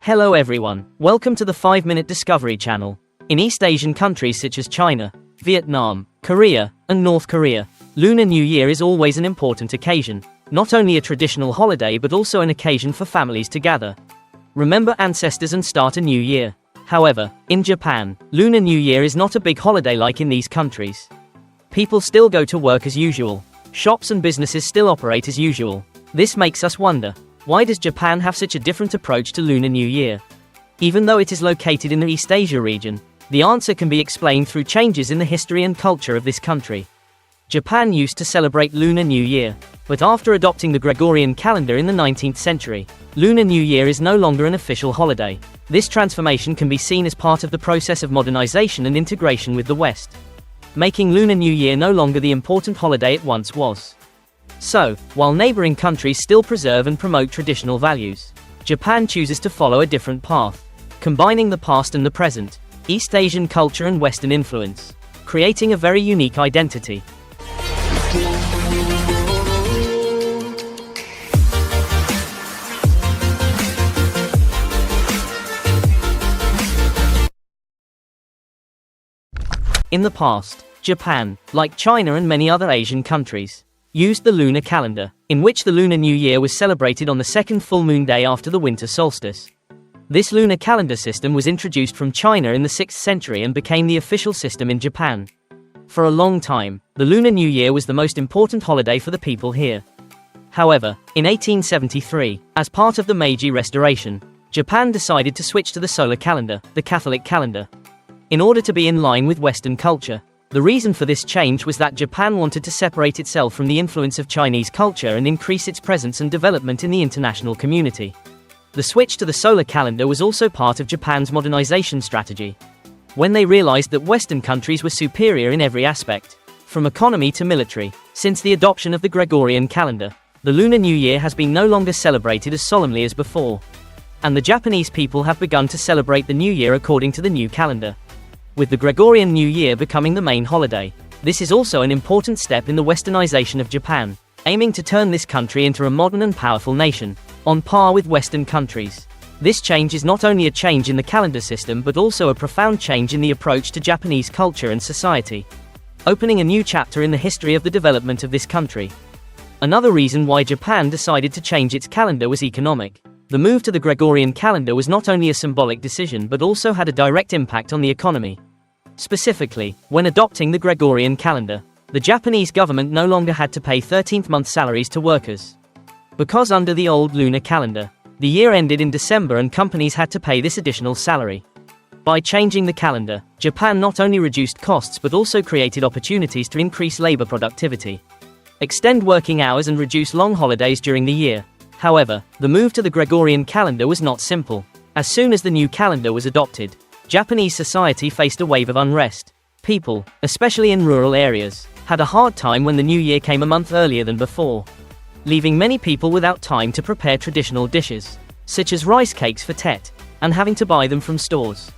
Hello everyone, welcome to the 5-Minute Discovery channel. In East Asian countries such as China, Vietnam, Korea, and North Korea, Lunar New Year is always an important occasion, not only a traditional holiday but also an occasion for families to gather, remember ancestors and start a new year. However, in Japan, Lunar New Year is not a big holiday like in these countries. People still go to work as usual. Shops and businesses still operate as usual. This makes us wonder, why does Japan have such a different approach to Lunar New Year? Even though it is located in the East Asia region, the answer can be explained through changes in the history and culture of this country. Japan used to celebrate Lunar New Year, but after adopting the Gregorian calendar in the 19th century, Lunar New Year is no longer an official holiday. This transformation can be seen as part of the process of modernization and integration with the West, making Lunar New Year no longer the important holiday it once was. So, while neighboring countries still preserve and promote traditional values, Japan chooses to follow a different path, combining the past and the present, East Asian culture and Western influence, creating a very unique identity. In the past, Japan, like China and many other Asian countries, used the lunar calendar, in which the Lunar New Year was celebrated on the second full moon day after the winter solstice. This lunar calendar system was introduced from China in the 6th century and became the official system in Japan. For a long time, the Lunar New Year was the most important holiday for the people here. However, in 1873, as part of the Meiji Restoration, Japan decided to switch to the solar calendar, the Catholic calendar, in order to be in line with Western culture. The reason for this change was that Japan wanted to separate itself from the influence of Chinese culture and increase its presence and development in the international community. The switch to the solar calendar was also part of Japan's modernization strategy, when they realized that Western countries were superior in every aspect, from economy to military. Since the adoption of the Gregorian calendar, the Lunar New Year has been no longer celebrated as solemnly as before, and the Japanese people have begun to celebrate the New Year according to the new calendar, with the Gregorian New Year becoming the main holiday. This is also an important step in the westernization of Japan, aiming to turn this country into a modern and powerful nation, on par with Western countries. This change is not only a change in the calendar system but also a profound change in the approach to Japanese culture and society, opening a new chapter in the history of the development of this country. Another reason why Japan decided to change its calendar was economic. The move to the Gregorian calendar was not only a symbolic decision but also had a direct impact on the economy. Specifically, when adopting the Gregorian calendar, the Japanese government no longer had to pay 13th-month salaries to workers, because under the old lunar calendar, the year ended in December and companies had to pay this additional salary. By changing the calendar, Japan not only reduced costs but also created opportunities to increase labor productivity, extend working hours and reduce long holidays during the year. However, the move to the Gregorian calendar was not simple. As soon as the new calendar was adopted, Japanese society faced a wave of unrest. People, especially in rural areas, had a hard time when the new year came a month earlier than before, leaving many people without time to prepare traditional dishes, such as rice cakes for Tet, and having to buy them from stores.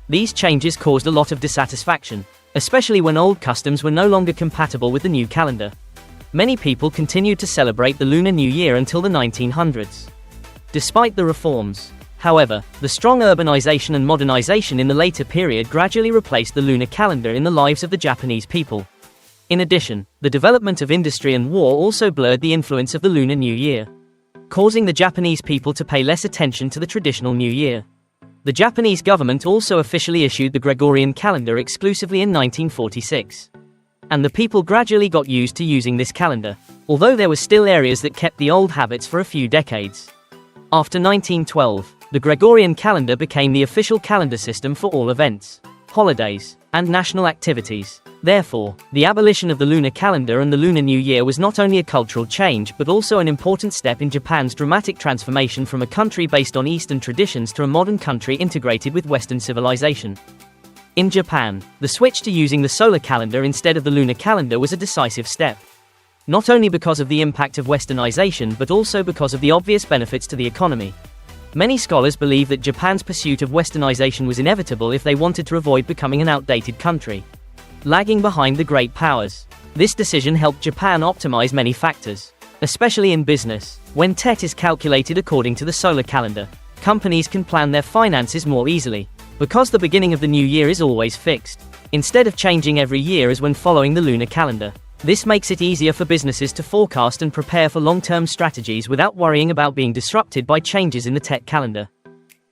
These changes caused a lot of dissatisfaction, especially when old customs were no longer compatible with the new calendar. Many people continued to celebrate the Lunar New Year until the 1900s. Despite the reforms, however, the strong urbanization and modernization in the later period gradually replaced the lunar calendar in the lives of the Japanese people. In addition, the development of industry and war also blurred the influence of the Lunar New Year, causing the Japanese people to pay less attention to the traditional New Year. The Japanese government also officially issued the Gregorian calendar exclusively in 1946. And the people gradually got used to using this calendar, although there were still areas that kept the old habits for a few decades. After 1912, the Gregorian calendar became the official calendar system for all events, holidays, and national activities. Therefore, the abolition of the lunar calendar and the Lunar New Year was not only a cultural change but also an important step in Japan's dramatic transformation from a country based on Eastern traditions to a modern country integrated with Western civilization. In Japan, the switch to using the solar calendar instead of the lunar calendar was a decisive step, not only because of the impact of westernization but also because of the obvious benefits to the economy. Many scholars believe that Japan's pursuit of westernization was inevitable if they wanted to avoid becoming an outdated country, lagging behind the great powers. This decision helped Japan optimize many factors, especially in business. When Tet is calculated according to the solar calendar, Companies can plan their finances more easily, because the beginning of the new year is always fixed, instead of changing every year as when following the lunar calendar. This makes it easier for businesses to forecast and prepare for long-term strategies without worrying about being disrupted by changes in the Tet calendar.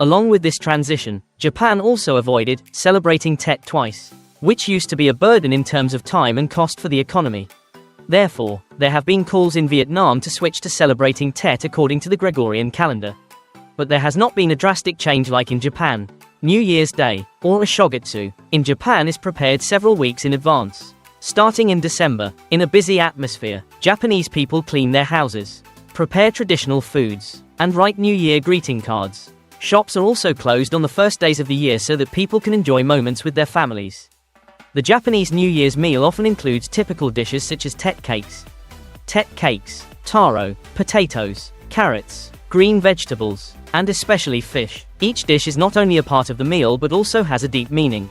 Along with this transition, Japan also avoided celebrating Tet twice, which used to be a burden in terms of time and cost for the economy. Therefore, there have been calls in Vietnam to switch to celebrating Tet according to the Gregorian calendar. But there has not been a drastic change like in Japan. New Year's Day, or Ashogatsu, in Japan is prepared several weeks in advance. Starting in December, in a busy atmosphere, Japanese people clean their houses, prepare traditional foods, and write New Year greeting cards. Shops are also closed on the first days of the year so that people can enjoy moments with their families. The Japanese New Year's meal often includes typical dishes such as Tet cakes, taro, potatoes, carrots, green vegetables, and especially fish. Each dish is not only a part of the meal but also has a deep meaning.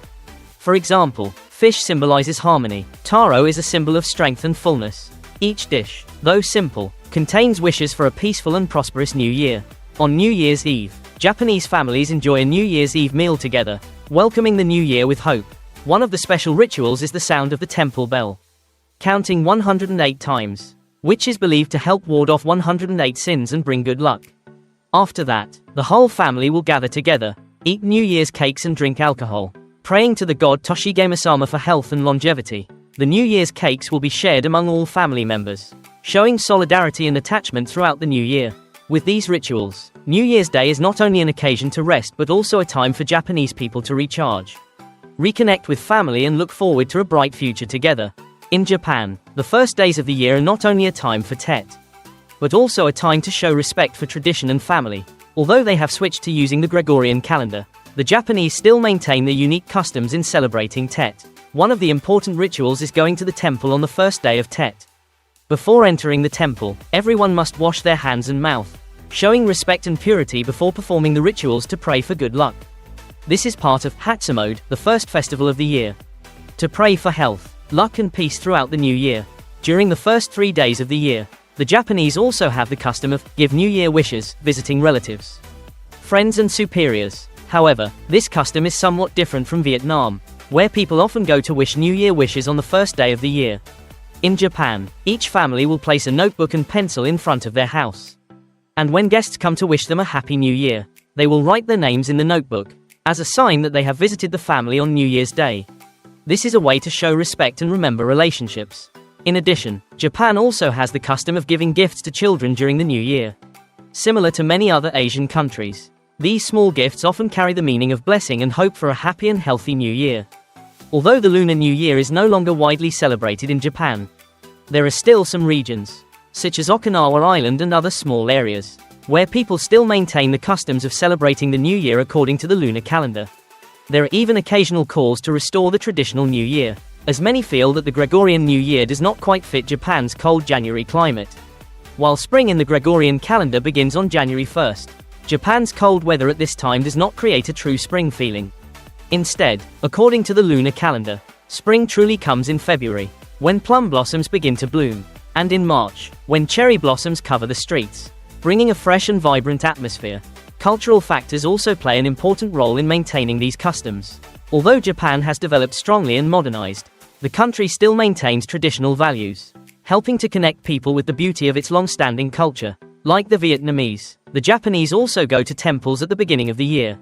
For example, fish symbolizes harmony. Taro is a symbol of strength and fullness. Each dish, though simple, contains wishes for a peaceful and prosperous new year. On New Year's Eve, Japanese families enjoy a New Year's Eve meal together, welcoming the new year with hope. One of the special rituals is the sound of the temple bell, counting 108 times, which is believed to help ward off 108 sins and bring good luck. After that, the whole family will gather together, eat New Year's cakes and drink alcohol, praying to the god Toshigeme-sama for health and longevity. The New Year's cakes will be shared among all family members, showing solidarity and attachment throughout the new year. With these rituals, New Year's Day is not only an occasion to rest but also a time for Japanese people to recharge, reconnect with family and look forward to a bright future together. In Japan, the first days of the year are not only a time for Tet, but also a time to show respect for tradition and family. Although they have switched to using the Gregorian calendar, the Japanese still maintain their unique customs in celebrating Tet. One of the important rituals is going to the temple on the first day of Tet. Before entering the temple, everyone must wash their hands and mouth, showing respect and purity before performing the rituals to pray for good luck. This is part of Hatsumode, the first festival of the year, to pray for health, luck and peace throughout the new year. During the first 3 days of the year, the Japanese also have the custom of give New Year wishes, visiting relatives, friends and superiors. However, this custom is somewhat different from Vietnam, where people often go to wish New Year wishes on the first day of the year. In Japan, each family will place a notebook and pencil in front of their house. And when guests come to wish them a happy new year, they will write their names in the notebook, as a sign that they have visited the family on New Year's Day. This is a way to show respect and remember relationships. In addition, Japan also has the custom of giving gifts to children during the new year. Similar to many other Asian countries, these small gifts often carry the meaning of blessing and hope for a happy and healthy new year. Although the Lunar New Year is no longer widely celebrated in Japan, there are still some regions, such as Okinawa Island and other small areas, where people still maintain the customs of celebrating the new year according to the lunar calendar. There are even occasional calls to restore the traditional new year, as many feel that the Gregorian New Year does not quite fit Japan's cold January climate. While spring in the Gregorian calendar begins on January 1st, Japan's cold weather at this time does not create a true spring feeling. Instead, according to the lunar calendar, spring truly comes in February, when plum blossoms begin to bloom, and in March, when cherry blossoms cover the streets, bringing a fresh and vibrant atmosphere. Cultural factors also play an important role in maintaining these customs. Although Japan has developed strongly and modernized, the country still maintains traditional values, helping to connect people with the beauty of its long-standing culture. Like the Vietnamese, the Japanese also go to temples at the beginning of the year,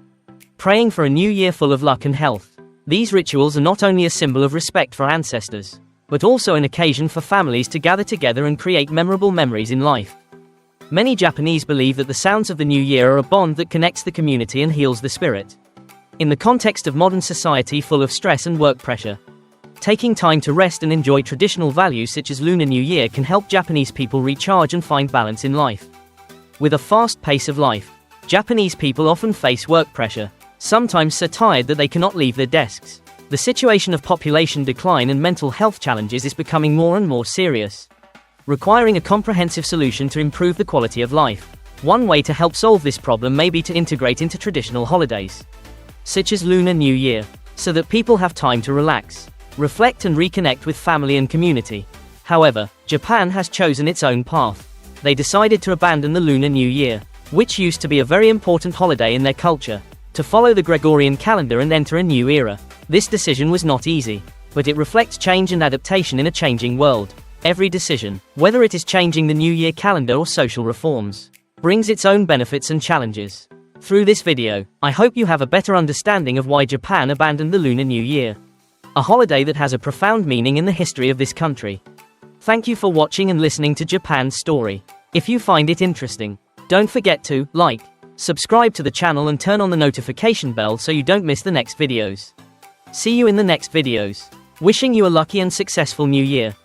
praying for a new year full of luck and health. These rituals are not only a symbol of respect for ancestors, but also an occasion for families to gather together and create memorable memories in life. Many Japanese believe that the sounds of the new year are a bond that connects the community and heals the spirit. In the context of modern society full of stress and work pressure, taking time to rest and enjoy traditional values such as Lunar New Year can help Japanese people recharge and find balance in life. With a fast pace of life, Japanese people often face work pressure, sometimes so tired that they cannot leave their desks. The situation of population decline and mental health challenges is becoming more and more serious, requiring a comprehensive solution to improve the quality of life. One way to help solve this problem may be to integrate into traditional holidays, such as Lunar New Year, so that people have time to relax, reflect and reconnect with family and community. However, Japan has chosen its own path. They decided to abandon the Lunar New Year, which used to be a very important holiday in their culture, to follow the Gregorian calendar and enter a new era. This decision was not easy, but it reflects change and adaptation in a changing world. Every decision, whether it is changing the New Year calendar or social reforms, brings its own benefits and challenges. Through this video, I hope you have a better understanding of why Japan abandoned the Lunar New Year, a holiday that has a profound meaning in the history of this country. Thank you for watching and listening to Japan's story. If you find it interesting, don't forget to like, subscribe to the channel and turn on the notification bell so you don't miss the next videos. See you in the next videos. Wishing you a lucky and successful new year.